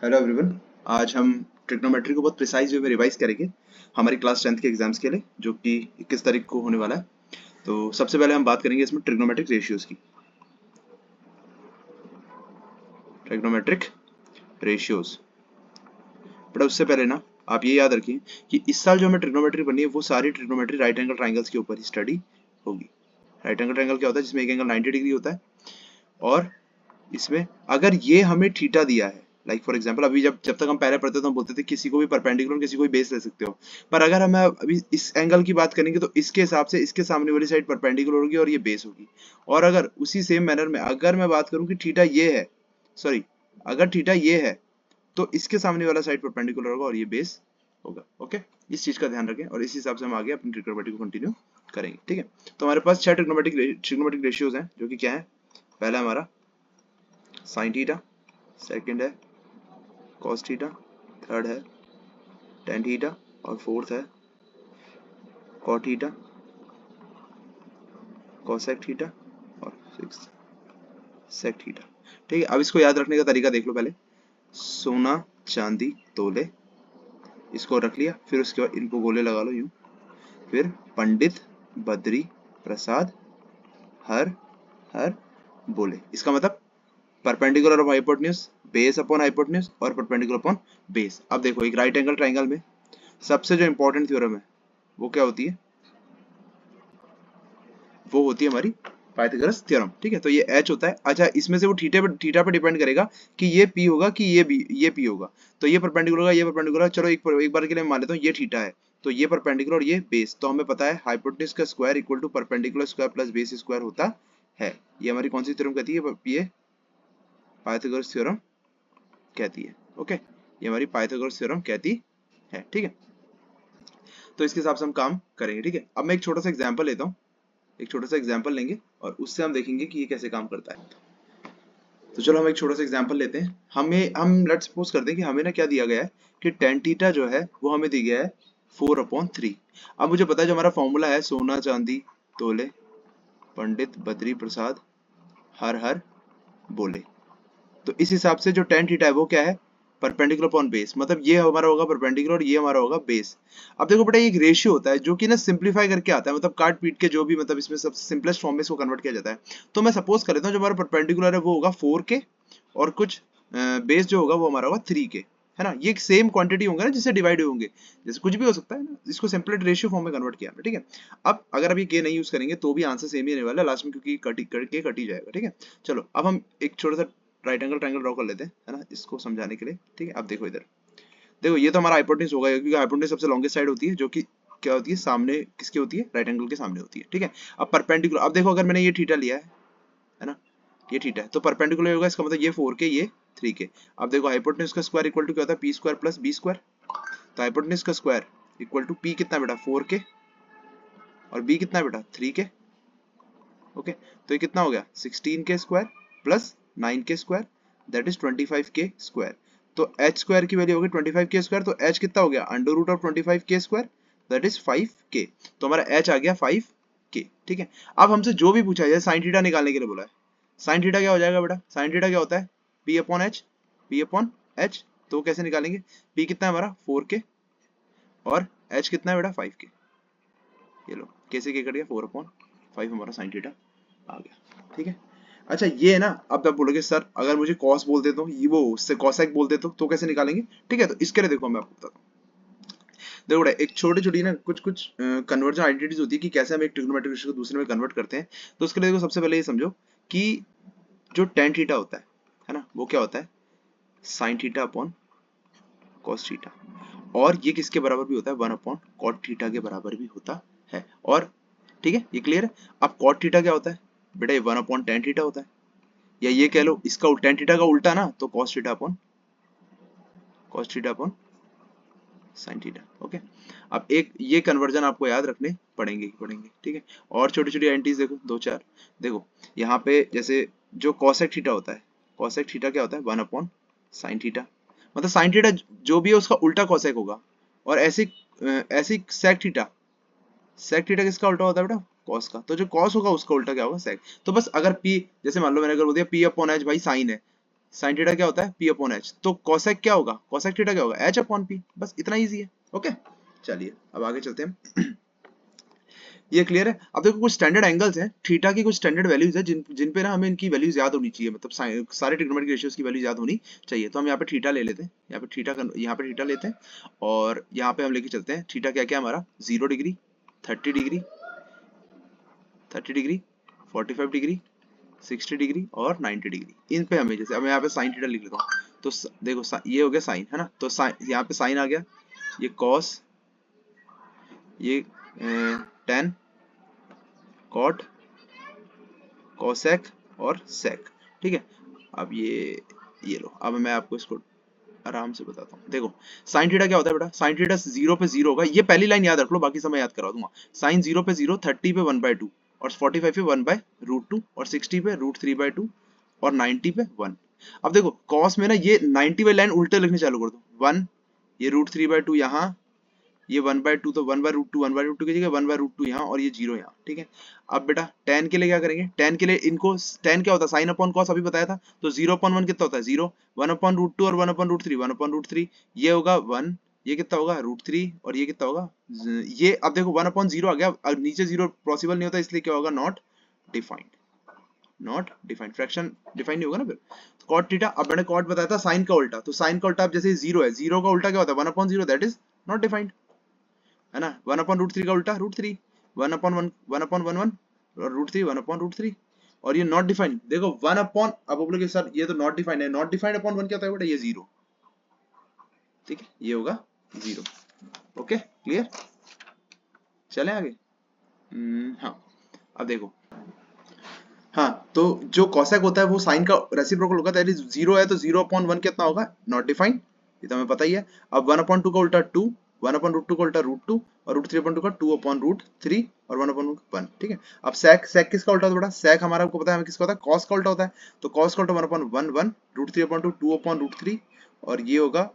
Hello everyone. आज हम trigonometry को बहुत प्रिसाइज वे में रिवाइज करेंगे हमारी क्लास 10th के एग्जाम्स के लिए, जो कि 21 तारीख को होने वाला है। तो सबसे पहले हम बात करेंगे इसमें ट्रिग्नोमेट्रिक रेशियोज की। ट्रिग्नोमेट्रिक रेशियोज, बट उससे पहले ना आप ये याद रखिए कि इस साल जो हमें ट्रिग्नोमेट्री बननी है वो सारी ट्रिग्नोमेट्री राइट एंगल ट्राइंगल्स के ऊपर ही स्टडी होगी। राइट एंगल ट्राइंगल क्या होता है? जिसमें एक एंगल 90 डिग्री होता है, और इसमें अगर ये हमें थीटा दिया है, लाइक फॉर एग्जांपल अभी जब जब तक हम पहले पढ़ते थे तो हम बोलते थे किसी को भी परपेंडिकुलर किसी को भी बेस ले सकते हो, पर अगर हम अभी इस एंगल की बात करेंगे तो इसके हिसाब से इसके सामने वाली साइड परपेंडिकुलर होगी और ये बेस होगी। और अगर उसी सेम मैनर में अगर मैं बात करूं कि थीटा ये है, सॉरी, अगर थीटा ये है तो इसके सामने वाला साइड परपेंडिकुलर होगा और ये बेस होगा। ओके, इस चीज का ध्यान रखें और इस हिसाब से हम आगे अपनी ट्रिग्नोमेट्री को कंटिन्यू करेंगे। ठीक है, तो हमारे पास 6 ट्रिग्नोमेट्रिक रेशियोज हैं, जो कि क्या है? पहला हमारा साइन थीटा, सेकंड है कॉस थीटा, थर्ड है टेन थीटा, और फोर्थ है कॉट थीटा, कोसेक थीटा, और सिक्स्थ सेक थीटा। ठीक है, अब इसको याद रखने का तरीका देख लो। पहले सोना चांदी तोले, इसको रख लिया, फिर उसके बाद इनको गोले लगा लो यूं, फिर पंडित बद्री प्रसाद हर हर बोले। इसका मतलब perpendicular of hypotenuse, base upon hypotenuse और परपेंडिकुलर अपॉन बेस। अब देखो, एक राइट एंगल ट्राइंगल में सबसे जो इंपॉर्टेंट थ्योरम है वो क्या होती है? वो होती है हमारी पाइथागोरस थ्योरम। ठीक है, तो ये h होता है। अच्छा, इसमें से वो थीटा पे डिपेंड करेगा कि ये p होगा कि ये p होगा। तो ये परपेंडिकुलर होगा, ये परपेंडिकुलर। चलो एक बार के लिए मान लेता हूँ ये थीटा है, तो ये परपेंडिकुलर और ये बेस। तो हमें पता है हाइपोटेन्यूज का square equal to perpendicular square plus base square होता है। ये हमारी कौन सी थ्योरम कहती है? ये पाइथागोरस थ्योरम कहती है। ओके, ये हमारी पाइथागोरस थ्योरम कहती है। ठीक है, तो इसके हिसाब से हम काम करेंगे। ठीक है, अब मैं एक छोटा सा एग्जांपल लेता हूँ, एक छोटा सा एग्जांपल लेंगे और उससे हम देखेंगे कि ये कैसे काम करता है। तो चलो हम एक छोटा सा एग्जांपल लेते हैं। हम लेट्स सपोज करते हैं कि हमें ना क्या दिया गया है कि टेन थीटा जो है वो हमें दिया गया है 4/3। अब मुझे पता है जो हमारा फॉर्मूला है सोना चांदी तोले पंडित बद्री प्रसाद हर हर बोले। तो इस हिसाब से जो टेन थीटा है वो क्या है? Perpendicular upon base. मतलब ये हमारा होगा परपेंडिकुलर और ये हमारा होगा बेस। अब देखो बेटा, ये एक रेशियो होता है जो कि ना सिंप्लीफाई करके आता है, मतलब काट पीट के जो भी, मतलब इसमें सबसे सिंपलेस्ट फॉर्म में इसको कन्वर्ट किया जाता है। तो मैं सपोज कर लेता हूँ जो हमारा परपेंडिकुलर है वो होगा 4 के, और कुछ बेस जो होगा वो हमारा होगा 3 के, है ना? ये सेम क्वांटिटी होंगे ना जिससे डिवाइड होंगे, जैसे कुछ भी हो सकता है ना, इसको सिंपलेट रेशियो फॉर्म में कन्वर्ट किया। ठीक है, अब अगर अभी के नहीं यूज करेंगे तो भी आंसर सेम ही रहने वाला है लास्ट में, क्योंकि कट ही जाएगा। ठीक है, चलो अब हम एक छोटा सा राइट एंगल ट्रायंगल ड्रॉ कर लेते हैं, है ना, इसको समझाने के लिए। ठीक है, अब देखो इधर, देखो ये तो हमारा हाइपोटेन्यूज होगा, क्योंकि हाइपोटेन्यूज सबसे लॉन्गेस्ट साइड होती है, जो कि क्या होती है? सामने किसके होती है? राइट एंगल के सामने होती है। ठीक है, अब परपेंडिकुलर, अब देखो अगर मैंने ये थीटा लिया है ना, ये थीटा है, तो परपेंडिकुलर होगा, इसका मतलब ये 4 के, ये 3 के। अब देखो हाइपोटेन्यूज का स्क्वायर इक्वल टू क्या होता है? P square plus B square. तो हाइपोटेन्यूज का स्क्वायर इक्वल टू पी कितना बेटा? 4 के, और बी कितना बेटा? 3 के। ओके, तो ये कितना हो गया? 16 के स्क्वायर प्लस 9 के स्क्वायर, दैट इज 25 के स्क्वायर। तो h स्क्वायर की वैल्यू होगी 25 के स्क्वायर, तो h कितना हो गया? अंडर रूट ऑफ 25 के स्क्वायर, दैट इज 5 के। तो हमारा h आ गया 5 के। ठीक है, अब हमसे जो भी पूछा जाए, साइन थीटा निकालने के लिए बोला है, साइन थीटा क्या हो जाएगा बेटा? साइन थीटा क्या होता है? p upon H, p upon H. तो कैसे निकालेंगे? p कितना है हमारा? 4 के, और h कितना है बेटा? 5 के। ये लो, कैसे के कट गया? 4/5 हमारा साइन थीटा आ गया। ठीक है, अच्छा ये ना, अब आप बोलोगे सर अगर मुझे कॉस बोल देते हो, ये वो उससे कॉसेक बोल देते हो, तो कैसे निकालेंगे? ठीक है, तो इसके लिए देखो मैं आपको बताता हूँ। देखो बेटा, एक छोटी छोटी ना कुछ कुछ कन्वर्जन आइडेंटिटीज होती है कि कैसे हम एक ट्रिग्नोमेट्रिक रेशियो को दूसरे में कन्वर्ट करते हैं। तो उसके लिए देखो, सबसे पहले ये समझो कि जो टेन थीटा होता है ना, वो क्या होता है? Sine theta upon cos theta. और ये किसके बराबर भी होता है? 1/cot थीटा के बराबर भी होता है। और ठीक है, ये क्लियर है। अब cot थीटा क्या होता है बेटा? ये 1/tan थीटा होता है, या ये कह लो इसका tan थीटा का उल्टा ना, तो cos theta upon sin theta. Okay, अब एक ये कन्वर्जन आपको याद रखने पड़ेंगे। ठीक है, और छोटी छोटी आइडेंटिटीज देखो, दो चार देखो। यहाँ पे जैसे जो cosec थीटा होता है, cosec थीटा क्या होता है? 1/sin theta. मतलब sin थीटा जो भी है उसका उल्टा cosec होगा। और ऐसी sec थीटा किसका उल्टा होता है बेटा? cos का। तो जो cos होगा उसका उल्टा क्या होगा? sec। तो बस अगर p, जैसे मान लो मैंने अगर बोल दिया p अपॉन h भाई साइन है, साइन थीटा क्या होता है p अपॉन h, तो कोसेक क्या होगा, कोसेक थीटा क्या होगा h अपॉन p, बस इतना इजी है। ओके चलिए अब आगे चलते हैं। ये क्लियर है। अब देखो कुछ स्टैंडर्ड एंगल्स हैं, थीटा की कुछ स्टैंडर्ड वैल्यूज है जिन पे ना हमें इनकी वैल्यूज याद होनी चाहिए, मतलब सारे ट्रिग्नोमेट्रिक रेशियोज की वैल्यूज याद होनी चाहिए। तो हम यहाँ पे थीटा ले लेते हैं, यहाँ पे थीटा लेते हैं और यहाँ पे हम लेके चलते हैं थीटा क्या क्या हमारा 0 degree, 30 degree, 30 degree, 45 degree, 60 degree और 90 डिग्री। इन पे हमें जैसे अब यहाँ पे साइन थीटा लिख लेता हूँ, तो देखो ये हो गया साइन है ना, तो यहाँ पे साइन आ गया, ये कॉस, ये टेन, कॉट, कोसेक और सेक, ठीक है। अब ये लो, अब मैं आपको इसको आराम से बताता हूँ। देखो साइन थीटा क्या होता है बेटा, साइन थीटा 0 पे 0 होगा, ये पहली लाइन याद रख लो, बाकी सब मैं याद करा दूंगा। साइन 0 पे 0, 30 पे 1/2 और 45 पे 1/√2 और 60 पे √3/2 और 90 पे 1। अब देखो कॉस में ना ये 90 वाली लाइन उल्टे लिखने चालू कर दो, 1, ये √3/2 यहाँ, ये 1/2 तो 1/√2, 1/√2 की जगह 1/√2 यहाँ और ये 0 यहाँ, ठीक है। अब बेटा tan के लिए क्या करेंगे, tan के लिए इनको, tan क्या होता है साइन अपॉन कॉस, अभी बताया था, तो 0/1 कितना होता है 0, 1/√2 और 1/√3, 1/√3 ये होगा 1, ये कितना होगा √3 और ये कितना होगा ये। अब देखो 1/0 आ गया, अब नीचे 0 पॉसिबल नहीं होता, इसलिए क्या होगा not defined, not defined, fraction define नहीं होगा ना फिर। तो cot थीटा, अब मैंने cot बताया था साइन का उल्टा, तो साइन का उल्टा अब जैसे 0 है, 0 का उल्टा क्या होता है 1/0, दैट इज नॉट डिफाइंड, है ना। 1/√3 का उल्टा √3, 1/1, 1/11 और √3, 1/√3 और ये नॉट डिफाइंड। देखो 1 अपॉन, अब आप बोलोगे सर ये तो नॉट डिफाइंड है, नॉट डिफाइंड अपॉन 1 क्या होता है बेटा, ये 0, ठीक है, ये होगा 0। ओके क्लियर, चलें आगे। हाँ अब देखो, हाँ तो जो कॉसेक होता है वो साइन का रेसिप्रोकल होगा, दैट इज 0 है, तो 0/1 कितना होगा नॉट डिफाइंड, ये तो हमें पता ही है। अब 1/2 का उल्टा 2, 1/√2 का उल्टा √2 और √3/2 का 2/√3 और 1/1, ठीक है। अब सेक, सेक किसका उल्टा होता है बेटा, सेक हमारा आपको पता है हमें किसका होता है, कॉस का उल्टा होता है, तो कॉस का उल्टा 1/1, √3/2 2/√3 और ये होगा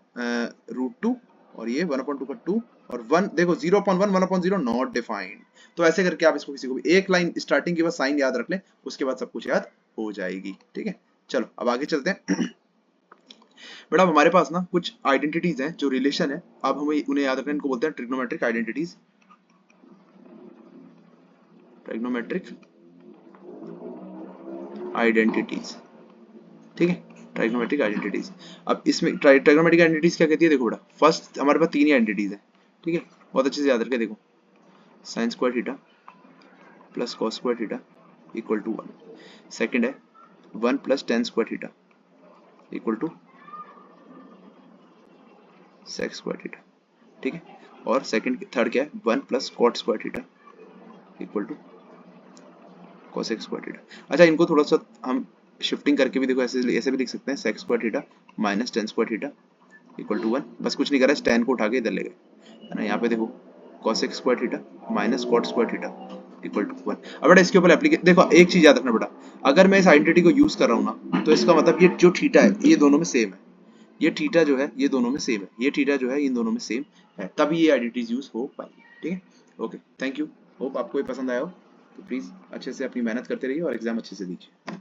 √2 और ये 1/2 का 2 और 1, देखो 0/1, 1/0 नॉट डिफाइंड। तो ऐसे करके आप इसको किसी को भी एक लाइन स्टार्टिंग के बाद साइन याद रख लें, उसके बाद सब कुछ याद हो जाएगी, ठीक है। चलो अब आगे चलते हैं। बेटा हमारे पास ना कुछ आइडेंटिटीज हैं जो रिलेशन है, अब हमें उन्हें याद रखना, इनको बोलते हैं ट्रिग्नोमेट्रिक आइडेंटिटीज, ट्रिग्नोमेट्रिक आइडेंटिटीज, ठीक है, ट्राइगोनोमेट्रिक आइडेंटिटीज। अब इसमें ट्राइगोनोमेट्रिक आइडेंटिटीज क्या कहती है, देखो बेटा फर्स्ट हमारे पास 3 ही आइडेंटिटीज है, ठीक है, बहुत अच्छे से याद रखें। देखो sine square theta plus cos square theta equal to 1, second है 1 plus tan square theta equal to sec square theta, ठीक है, और सेकंड थर्ड क्या है 1 plus cot square theta equal to cosec square theta. अच्छा इनको थोड़ा सा हम शिफ्टिंग करके भी देखो, ऐसे ऐसे भी लिख सकते हैं, sec square theta minus tan square theta equal to 1, बस कुछ नहीं करा है, टेन को उठा के इधर ले गए, है ना। यहाँ पे देखो cosec square theta minus cot square theta equal to 1। अब बेटा इसके ऊपर एप्लीकेशन देखो, एक चीज याद रखना बेटा, अगर मैं इस आइडेंटिटी को यूज कर रहा हूँ ना, तो इसका मतलब ये जो थीटा है ये दोनों में सेम है, ये थीटा जो है ये दोनों में सेम है, ये थीटा जो है इन दोनों में सेम है, तभी ये आइडेंटिटीज यूज हो पाएगी, ठीक है। ओके थैंक यू, होप आपको ये पसंद आया हो, तो प्लीज अच्छे से अपनी मेहनत करते रहिए और एग्जाम अच्छे से दीजिए।